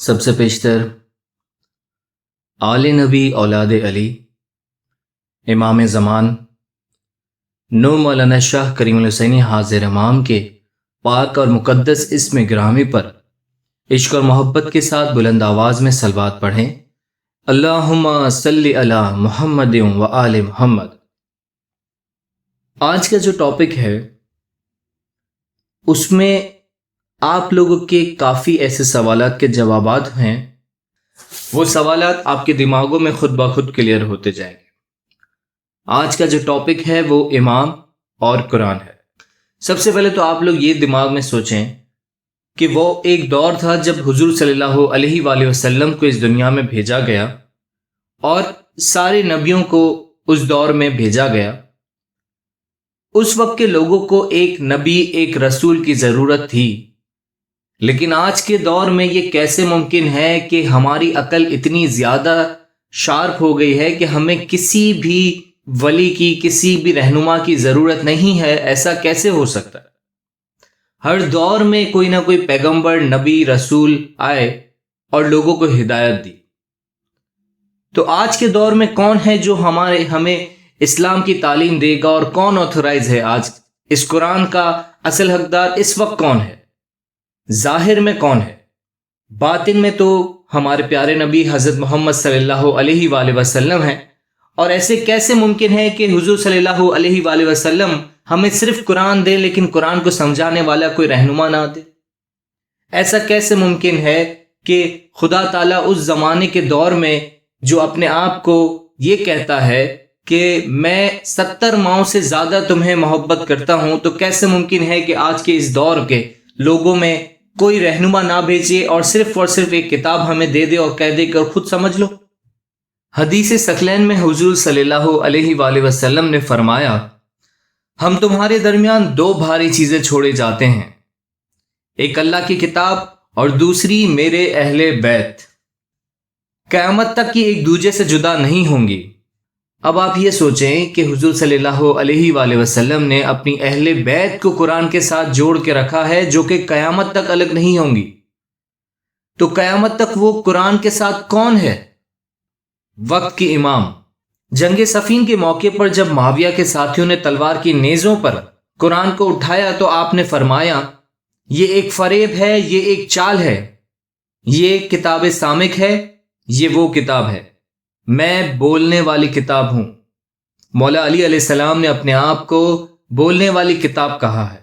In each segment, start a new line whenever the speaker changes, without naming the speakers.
سب سے پیشتر آل نبی اولاد علی امام زمان نور مولانا شاہ کریم الحسینی حاضر امام کے پاک اور مقدس اسم گرامی پر عشق اور محبت کے ساتھ بلند آواز میں صلوات پڑھیں۔ اللہم صلی علی محمد و آل محمد۔ آج کا جو ٹاپک ہے اس میں آپ لوگوں کے کافی ایسے سوالات کے جوابات ہیں، وہ سوالات آپ کے دماغوں میں خود بخود کلیئر ہوتے جائیں گے۔ آج کا جو ٹاپک ہے وہ امام اور قرآن ہے۔ سب سے پہلے تو آپ لوگ یہ دماغ میں سوچیں کہ وہ ایک دور تھا جب حضور صلی اللہ علیہ وآلہ وسلم کو اس دنیا میں بھیجا گیا اور سارے نبیوں کو اس دور میں بھیجا گیا۔ اس وقت کے لوگوں کو ایک نبی ایک رسول کی ضرورت تھی، لیکن آج کے دور میں یہ کیسے ممکن ہے کہ ہماری عقل اتنی زیادہ شارپ ہو گئی ہے کہ ہمیں کسی بھی ولی کی کسی بھی رہنما کی ضرورت نہیں ہے؟ ایسا کیسے ہو سکتا ہے؟ ہر دور میں کوئی نہ کوئی پیغمبر نبی رسول آئے اور لوگوں کو ہدایت دی۔ تو آج کے دور میں کون ہے جو ہمیں اسلام کی تعلیم دے گا، اور کون آتھورائز ہے آج اس قرآن کا اصل حقدار اس وقت کون ہے؟ ظاہر میں کون ہے؟ باطن میں تو ہمارے پیارے نبی حضرت محمد صلی اللہ علیہ وآلہ وسلم ہیں، اور ایسے کیسے ممکن ہے کہ حضور صلی اللہ علیہ وآلہ وسلم ہمیں صرف قرآن دے لیکن قرآن کو سمجھانے والا کوئی رہنما نہ دے؟ ایسا کیسے ممکن ہے کہ خدا تعالیٰ اس زمانے کے دور میں جو اپنے آپ کو یہ کہتا ہے کہ میں 70 ماؤں سے زیادہ تمہیں محبت کرتا ہوں، تو کیسے ممکن ہے کہ آج کے اس دور کے لوگوں میں کوئی رہنما نہ بھیجے اور صرف ایک کتاب ہمیں دے دے اور کہہ دے کر خود سمجھ لو؟ حدیث ثقلین میں حضور صلی اللہ علیہ وآلہ وسلم نے فرمایا، ہم تمہارے درمیان 2 بھاری چیزیں چھوڑے جاتے ہیں، ایک اللہ کی کتاب اور دوسری میرے اہل بیت، قیامت تک یہ ایک دوسرے سے جدا نہیں ہوں گی۔ اب آپ یہ سوچیں کہ حضور صلی اللہ علیہ وآلہ وسلم نے اپنی اہل بیت کو قرآن کے ساتھ جوڑ کے رکھا ہے جو کہ قیامت تک الگ نہیں ہوں گی، تو قیامت تک وہ قرآن کے ساتھ کون ہے؟ وقت کی امام۔ جنگ صفین کے موقع پر جب معاویہ کے ساتھیوں نے تلوار کی نیزوں پر قرآن کو اٹھایا تو آپ نے فرمایا، یہ ایک فریب ہے، یہ ایک چال ہے، یہ کتاب سامک ہے، یہ وہ کتاب ہے، میں بولنے والی کتاب ہوں۔ مولا علی علیہ السلام نے اپنے آپ کو بولنے والی کتاب کہا ہے۔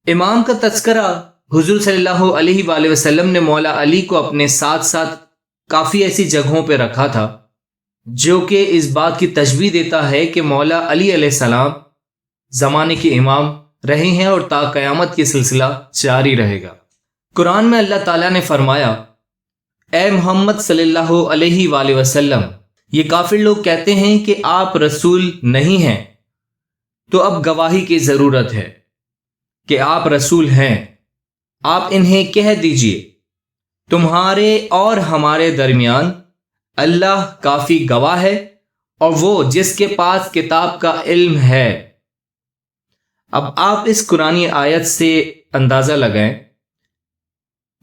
امام کا تذکرہ حضور صلی اللہ علیہ وآلہ وسلم نے مولا علی کو اپنے ساتھ ساتھ کافی ایسی جگہوں پہ رکھا تھا جو کہ اس بات کی تشبیہ دیتا ہے کہ مولا علی علیہ السلام زمانے کے امام رہے ہیں اور تا قیامت کی سلسلہ جاری رہے گا۔ قرآن میں اللہ تعالیٰ نے فرمایا، اے محمد صلی اللہ علیہ وآلہ وسلم، یہ کافر لوگ کہتے ہیں کہ آپ رسول نہیں ہیں، تو اب گواہی کی ضرورت ہے کہ آپ رسول ہیں۔ آپ انہیں کہہ دیجئے، تمہارے اور ہمارے درمیان اللہ کافی گواہ ہے، اور وہ جس کے پاس کتاب کا علم ہے۔ اب آپ اس قرآنی آیت سے اندازہ لگائیں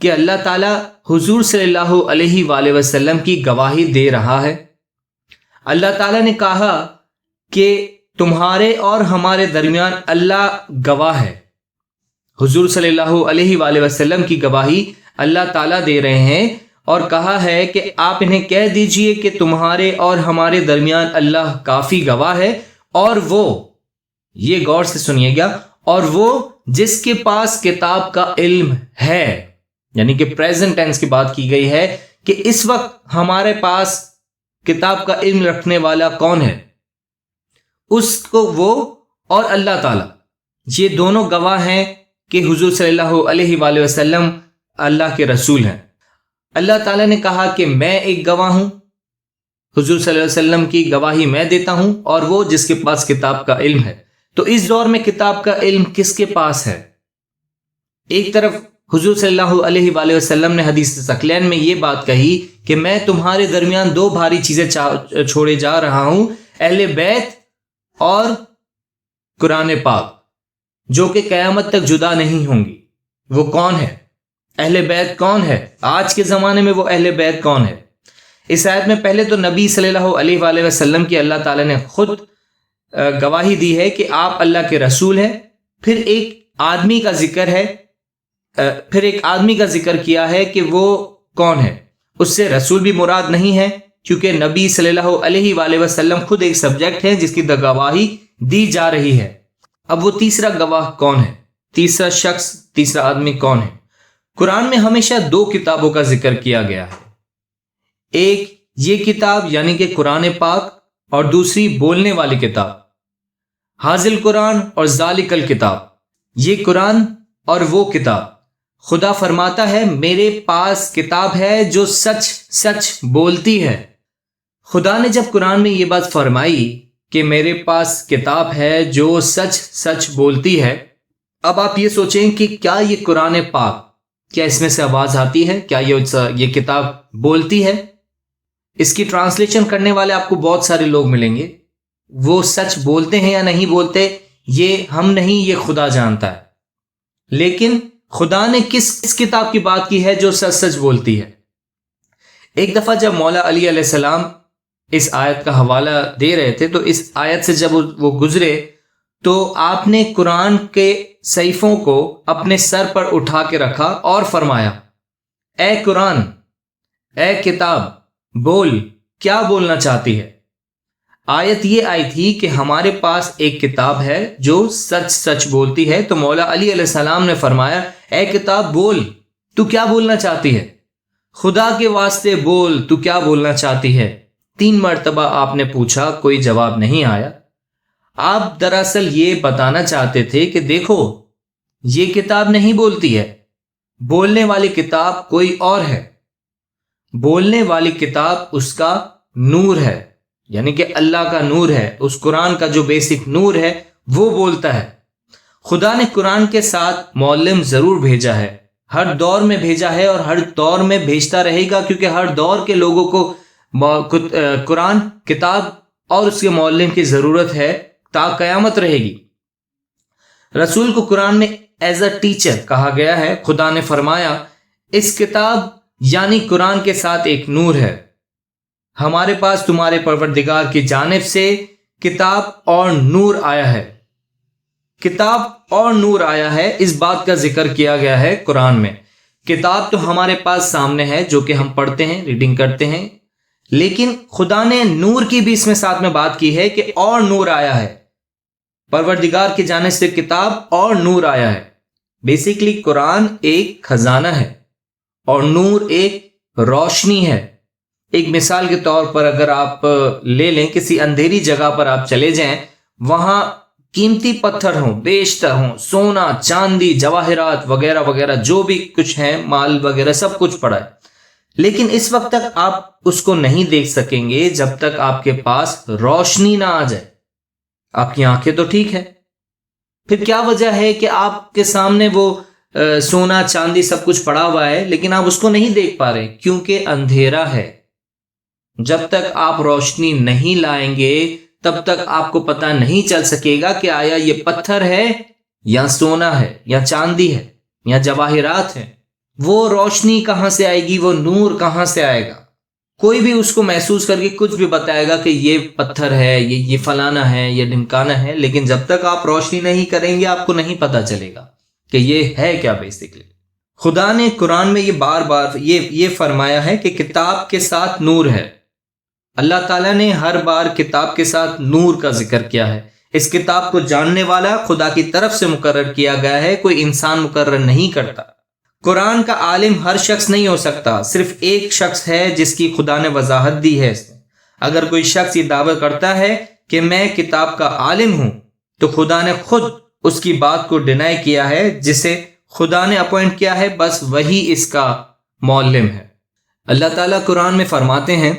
کہ اللہ تعالیٰ حضور صلی اللہ علیہ وآلہ وسلم کی گواہی دے رہا ہے۔ اللہ تعالیٰ نے کہا کہ تمہارے اور ہمارے درمیان اللہ گواہ ہے۔ حضور صلی اللہ علیہ وآلہ وسلم کی گواہی اللہ تعالیٰ دے رہے ہیں، اور کہا ہے کہ آپ انہیں کہہ دیجئے کہ تمہارے اور ہمارے درمیان اللہ کافی گواہ ہے، اور وہ، یہ غور سے سنیے گا، اور وہ جس کے پاس کتاب کا علم ہے، یعنی کہ پریزنٹ ٹینس کی بات کی گئی ہے کہ اس وقت ہمارے پاس کتاب کا علم رکھنے والا کون ہے؟ اس کو وہ اور اللہ تعالیٰ، یہ دونوں گواہ ہیں کہ حضور صلی اللہ علیہ وآلہ وسلم اللہ کے رسول ہیں۔ اللہ تعالیٰ نے کہا کہ میں ایک گواہ ہوں، حضور صلی اللہ علیہ وسلم کی گواہی میں دیتا ہوں، اور وہ جس کے پاس کتاب کا علم ہے۔ تو اس دور میں کتاب کا علم کس کے پاس ہے؟ ایک طرف حضور صلی اللہ علیہ وآلہ وسلم نے حدیث ثقلین میں یہ بات کہی کہ میں تمہارے درمیان 2 بھاری چیزیں چھوڑے جا رہا ہوں، اہل بیت اور قرآن پاک، جو کہ قیامت تک جدا نہیں ہوں گی۔ وہ کون ہے؟ اہل بیت کون ہے؟ آج کے زمانے میں وہ اہل بیت کون ہے؟ اس آیت میں پہلے تو نبی صلی اللہ علیہ وآلہ وسلم کی اللہ تعالیٰ نے خود گواہی دی ہے کہ آپ اللہ کے رسول ہیں. پھر ایک آدمی کا ذکر کیا ہے کہ وہ کون ہے. اس سے رسول بھی مراد نہیں ہے، کیونکہ نبی صلی اللہ علیہ وآلہ وسلم خود ایک سبجیکٹ ہے جس کی گواہی دی جا رہی ہے. اب وہ تیسرا گواہ کون ہے؟ تیسرا شخص، تیسرا آدمی کون ہے؟ قرآن میں ہمیشہ دو کتابوں کا ذکر کیا گیا ہے. ایک یہ کتاب یعنی کہ قرآن پاک، اور دوسری بولنے والی کتاب، حاضل قرآن اور ذالک الکتاب. یہ قرآن اور وہ کتاب. خدا فرماتا ہے میرے پاس کتاب ہے جو سچ سچ بولتی ہے. خدا نے جب قرآن میں یہ بات فرمائی کہ میرے پاس کتاب ہے جو سچ سچ بولتی ہے، اب آپ یہ سوچیں کہ کیا یہ قرآن پاک، کیا اس میں سے آواز آتی ہے؟ کیا یہ کتاب بولتی ہے؟ اس کی ٹرانسلیشن کرنے والے آپ کو بہت سارے لوگ ملیں گے. وہ سچ بولتے ہیں یا نہیں بولتے یہ ہم نہیں، یہ خدا جانتا ہے. لیکن خدا نے کس کتاب کی بات کی ہے جو سچ سچ بولتی ہے؟ ایک دفعہ جب مولا علی علیہ السلام اس آیت کا حوالہ دے رہے تھے تو اس آیت سے جب وہ گزرے تو آپ نے قرآن کے صحیفوں کو اپنے سر پر اٹھا کے رکھا اور فرمایا، اے قرآن، اے کتاب، بول، کیا بولنا چاہتی ہے؟ آیت یہ آئی تھی کہ ہمارے پاس ایک کتاب ہے جو سچ سچ بولتی ہے. تو مولا علی علیہ السلام نے فرمایا، اے کتاب بول، تو کیا بولنا چاہتی ہے؟ خدا کے واسطے بول، تو کیا بولنا چاہتی ہے؟ 3 مرتبہ آپ نے پوچھا، کوئی جواب نہیں آیا. آپ دراصل یہ بتانا چاہتے تھے کہ دیکھو یہ کتاب نہیں بولتی ہے، بولنے والی کتاب کوئی اور ہے. بولنے والی کتاب اس کا نور ہے، یعنی کہ اللہ کا نور ہے. اس قرآن کا جو بیسک نور ہے وہ بولتا ہے. خدا نے قرآن کے ساتھ معلم ضرور بھیجا ہے، ہر دور میں بھیجا ہے اور ہر دور میں بھیجتا رہے گا، کیونکہ ہر دور کے لوگوں کو قرآن کتاب اور اس کے معلم کی ضرورت ہے تا قیامت رہے گی. رسول کو قرآن میں ایز اے ٹیچر کہا گیا ہے. خدا نے فرمایا اس کتاب یعنی قرآن کے ساتھ ایک نور ہے. ہمارے پاس تمہارے پروردگار کی جانب سے کتاب اور نور آیا ہے. کتاب اور نور آیا ہے، اس بات کا ذکر کیا گیا ہے قرآن میں. کتاب تو ہمارے پاس سامنے ہے جو کہ ہم پڑھتے ہیں، ریڈنگ کرتے ہیں، لیکن خدا نے نور کی بھی اس میں ساتھ میں بات کی ہے کہ اور نور آیا ہے. پروردگار کی جانب سے کتاب اور نور آیا ہے. بیسیکلی قرآن ایک خزانہ ہے اور نور ایک روشنی ہے. ایک مثال کے طور پر اگر آپ لے لیں، کسی اندھیری جگہ پر آپ چلے جائیں، وہاں قیمتی پتھر ہوں، بیشتر ہوں، سونا، چاندی، جواہرات وغیرہ وغیرہ جو بھی کچھ ہیں، مال وغیرہ سب کچھ پڑا ہے، لیکن اس وقت تک آپ اس کو نہیں دیکھ سکیں گے جب تک آپ کے پاس روشنی نہ آ جائے. آپ کی آنکھیں تو ٹھیک ہے، پھر کیا وجہ ہے کہ آپ کے سامنے وہ سونا چاندی سب کچھ پڑا ہوا ہے لیکن آپ اس کو نہیں دیکھ پا رہے؟ کیونکہ اندھیرا ہے. جب تک آپ روشنی نہیں لائیں گے تب تک آپ کو پتہ نہیں چل سکے گا کہ آیا یہ پتھر ہے یا سونا ہے یا چاندی ہے یا جواہرات ہے. وہ روشنی کہاں سے آئے گی؟ وہ نور کہاں سے آئے گا؟ کوئی بھی اس کو محسوس کر کے کچھ بھی بتائے گا کہ یہ پتھر ہے، یہ فلانا ہے، یہ ڈھمکانا ہے، لیکن جب تک آپ روشنی نہیں کریں گے آپ کو نہیں پتہ چلے گا کہ یہ ہے کیا. بیسیکلی خدا نے قرآن میں یہ بار بار یہ فرمایا ہے کہ کتاب کے ساتھ نور ہے. اللہ تعالیٰ نے ہر بار کتاب کے ساتھ نور کا ذکر کیا ہے. اس کتاب کو جاننے والا خدا کی طرف سے مقرر کیا گیا ہے، کوئی انسان مقرر نہیں کرتا. قرآن کا عالم ہر شخص نہیں ہو سکتا، صرف ایک شخص ہے جس کی خدا نے وضاحت دی ہے. اس میں اگر کوئی شخص یہ دعویٰ کرتا ہے کہ میں کتاب کا عالم ہوں تو خدا نے خود اس کی بات کو ڈینائی کیا ہے. جسے خدا نے اپوائنٹ کیا ہے بس وہی اس کا معلم ہے. اللہ تعالیٰ قرآن میں فرماتے ہیں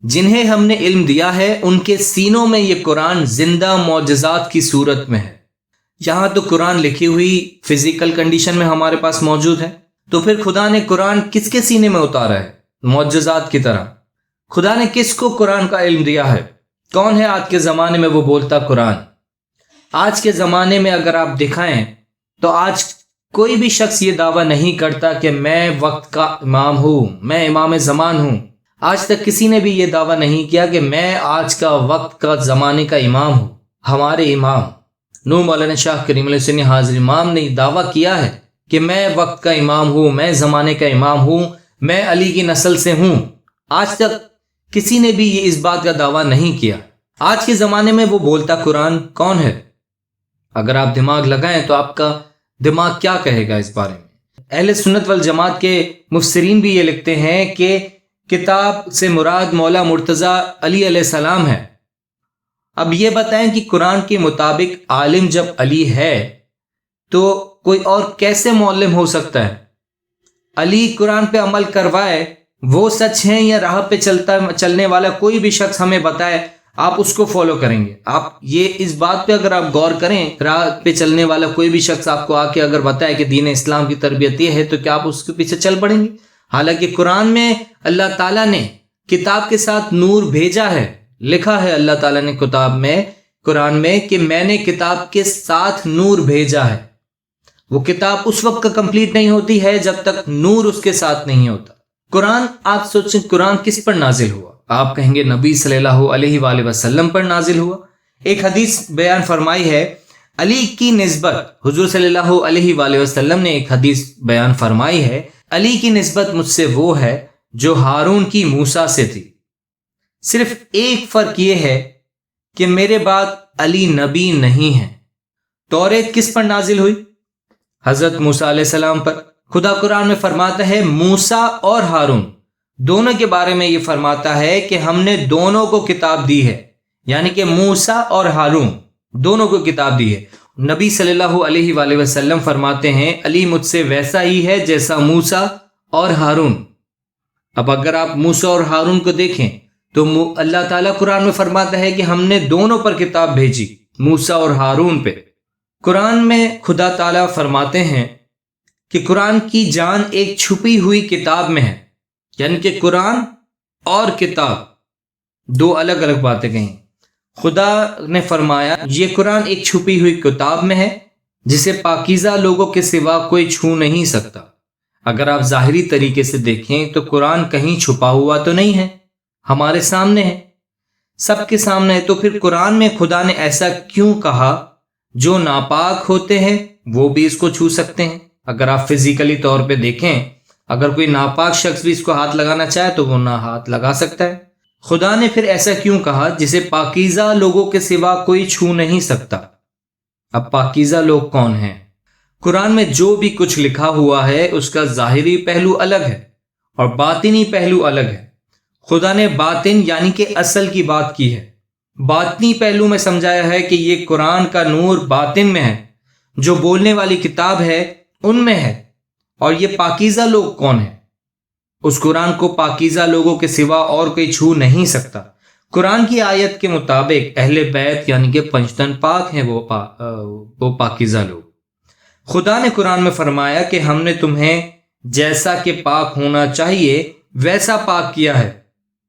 جنہیں ہم نے علم دیا ہے ان کے سینوں میں یہ قرآن زندہ معجزات کی صورت میں ہے. یہاں تو قرآن لکھی ہوئی فزیکل کنڈیشن میں ہمارے پاس موجود ہے، تو پھر خدا نے قرآن کس کے سینے میں اتارا ہے؟ معجزات کی طرح. خدا نے کس کو قرآن کا علم دیا ہے؟ کون ہے آج کے زمانے میں وہ بولتا قرآن؟ آج کے زمانے میں اگر آپ دکھائیں تو آج کوئی بھی شخص یہ دعویٰ نہیں کرتا کہ میں وقت کا امام ہوں، میں امام زمان ہوں۔ آج تک کسی نے بھی یہ دعویٰ نہیں کیا کہ میں آج کا وقت کا زمانے کا امام ہوں۔ ہمارے امام نور مولانا شاہ کریم علیہ السلام حاضر امام نے دعویٰ کیا ہے کہ میں وقت کا امام ہوں، میں زمانے کا امام ہوں، میں علی کی نسل سے ہوں۔ آج تک کسی نے بھی یہ اس بات کا دعویٰ نہیں کیا۔ آج کے زمانے میں وہ بولتا قرآن کون ہے؟ اگر آپ دماغ لگائیں تو آپ کا دماغ کیا کہے گا اس بارے میں؟ اہل سنت والجماعت کے مفسرین بھی یہ لکھتے ہیں کہ کتاب سے مراد مولا مرتضیٰ علی علیہ السلام ہے۔ اب یہ بتائیں کہ قرآن کے مطابق عالم جب علی ہے تو کوئی اور کیسے معلم ہو سکتا ہے؟ علی قرآن پہ عمل کروائے وہ سچ ہیں یا راہ پہ چلنے والا کوئی بھی شخص ہمیں بتائے آپ اس کو فالو کریں گے؟ آپ یہ اس بات پہ اگر آپ غور کریں، راہ پہ چلنے والا کوئی بھی شخص آپ کو آ کے اگر بتائے کہ دین اسلام کی تربیت یہ ہے تو کیا آپ اس کے پیچھے چل پڑیں گے؟ حالانکہ قرآن میں اللہ تعالیٰ نے کتاب کے ساتھ نور بھیجا ہے، لکھا ہے اللہ تعالیٰ نے کتاب میں، قرآن میں، کہ میں نے کتاب کے ساتھ نور بھیجا ہے۔ وہ کتاب اس وقت کا کمپلیٹ نہیں ہوتی ہے جب تک نور اس کے ساتھ نہیں ہوتا۔ قرآن، آپ سوچیں قرآن کس پر نازل ہوا؟ آپ کہیں گے نبی صلی اللہ علیہ وآلہ وسلم پر نازل ہوا۔ ایک حدیث بیان فرمائی ہے علی کی نسبت، حضور صلی اللہ علیہ وآلہ وسلم نے ایک حدیث بیان فرمائی ہے، علی کی نسبت مجھ سے وہ ہے جو ہارون کی موسیٰ سے تھی۔ صرف ایک فرق یہ ہے کہ میرے بعد علی نبی نہیں ہے۔ توریت کس پر نازل ہوئی؟ حضرت موسیٰ علیہ السلام پر۔ خدا قرآن میں فرماتا ہے موسیٰ اور ہارون دونوں کے بارے میں یہ فرماتا ہے کہ ہم نے دونوں کو کتاب دی ہے، یعنی کہ موسیٰ اور ہارون دونوں کو کتاب دی ہے۔ نبی صلی اللہ علیہ وآلہ وسلم فرماتے ہیں علی مجھ سے ویسا ہی ہے جیسا موسیٰ اور ہارون۔ اب اگر آپ موسیٰ اور ہارون کو دیکھیں تو اللہ تعالیٰ قرآن میں فرماتا ہے کہ ہم نے دونوں پر کتاب بھیجی، موسیٰ اور ہارون پہ۔ قرآن میں خدا تعالیٰ فرماتے ہیں کہ قرآن کی جان ایک چھپی ہوئی کتاب میں ہے، یعنی کہ قرآن اور کتاب دو الگ الگ باتیں کہیں۔ خدا نے فرمایا یہ قرآن ایک چھپی ہوئی کتاب میں ہے جسے پاکیزہ لوگوں کے سوا کوئی چھو نہیں سکتا۔ اگر آپ ظاہری طریقے سے دیکھیں تو قرآن کہیں چھپا ہوا تو نہیں ہے، ہمارے سامنے ہے، سب کے سامنے ہے۔ تو پھر قرآن میں خدا نے ایسا کیوں کہا جو ناپاک ہوتے ہیں وہ بھی اس کو چھو سکتے ہیں؟ اگر آپ فزیکلی طور پہ دیکھیں، اگر کوئی ناپاک شخص بھی اس کو ہاتھ لگانا چاہے تو وہ نہ ہاتھ لگا سکتا ہے۔ خدا نے پھر ایسا کیوں کہا جسے پاکیزہ لوگوں کے سوا کوئی چھو نہیں سکتا؟ اب پاکیزہ لوگ کون ہیں؟ قرآن میں جو بھی کچھ لکھا ہوا ہے اس کا ظاہری پہلو الگ ہے اور باطنی پہلو الگ ہے۔ خدا نے باطن یعنی کہ اصل کی بات کی ہے، باطنی پہلو میں سمجھایا ہے کہ یہ قرآن کا نور باطن میں ہے، جو بولنے والی کتاب ہے ان میں ہے۔ اور یہ پاکیزہ لوگ کون ہیں؟ اس قرآن کو پاکیزہ لوگوں کے سوا اور کوئی چھو نہیں سکتا۔ قرآن کی آیت کے مطابق اہل بیت یعنی کہ پنجتن پاک ہیں، وہ پاکیزہ لوگ۔ خدا نے قرآن میں فرمایا کہ ہم نے تمہیں جیسا کہ پاک ہونا چاہیے ویسا پاک کیا ہے۔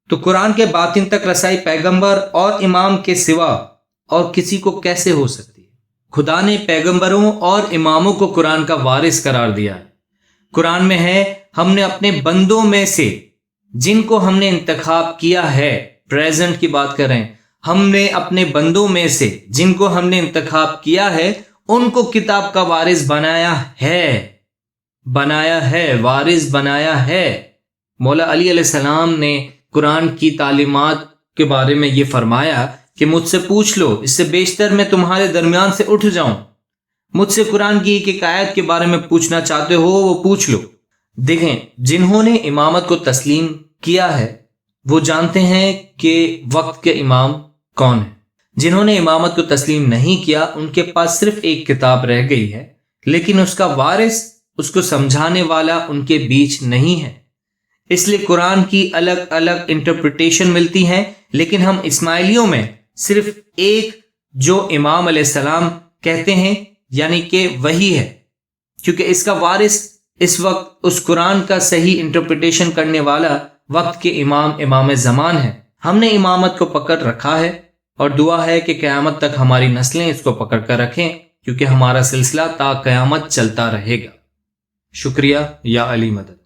تو قرآن کے باطن تک رسائی پیغمبر اور امام کے سوا اور کسی کو کیسے ہو سکتی ہے؟ خدا نے پیغمبروں اور اماموں کو قرآن کا وارث قرار دیا ہے۔ قرآن میں ہے ہم نے اپنے بندوں میں سے جن کو ہم نے انتخاب کیا ہے، پریزنٹ کی بات کر رہے ہیں، ہم نے اپنے بندوں میں سے جن کو ہم نے انتخاب کیا ہے ان کو کتاب کا وارث بنایا ہے، وارث بنایا ہے۔ مولا علی علیہ السلام نے قرآن کی تعلیمات کے بارے میں یہ فرمایا کہ مجھ سے پوچھ لو، اس سے بیشتر میں تمہارے درمیان سے اٹھ جاؤں۔ مجھ سے قرآن کی ایک آیت کے بارے میں پوچھنا چاہتے ہو وہ پوچھ لو۔ دیکھیں، جنہوں نے امامت کو تسلیم کیا ہے وہ جانتے ہیں کہ وقت کے امام کون ہیں۔ جنہوں نے امامت کو تسلیم نہیں کیا ان کے پاس صرف ایک کتاب رہ گئی ہے، لیکن اس کا وارث، اس کو سمجھانے والا ان کے بیچ نہیں ہے۔ اس لیے قرآن کی الگ الگ انٹرپریٹیشن ملتی ہیں، لیکن ہم اسماعیلیوں میں صرف ایک جو امام علیہ السلام کہتے ہیں یعنی کہ وہی ہے، کیونکہ اس کا وارث اس وقت اس قرآن کا صحیح انٹرپریٹیشن کرنے والا وقت کے امام زمان ہے۔ ہم نے امامت کو پکڑ رکھا ہے اور دعا ہے کہ قیامت تک ہماری نسلیں اس کو پکڑ کر رکھیں کیونکہ ہمارا سلسلہ تا قیامت چلتا رہے گا۔ شکریہ، یا علی مدد۔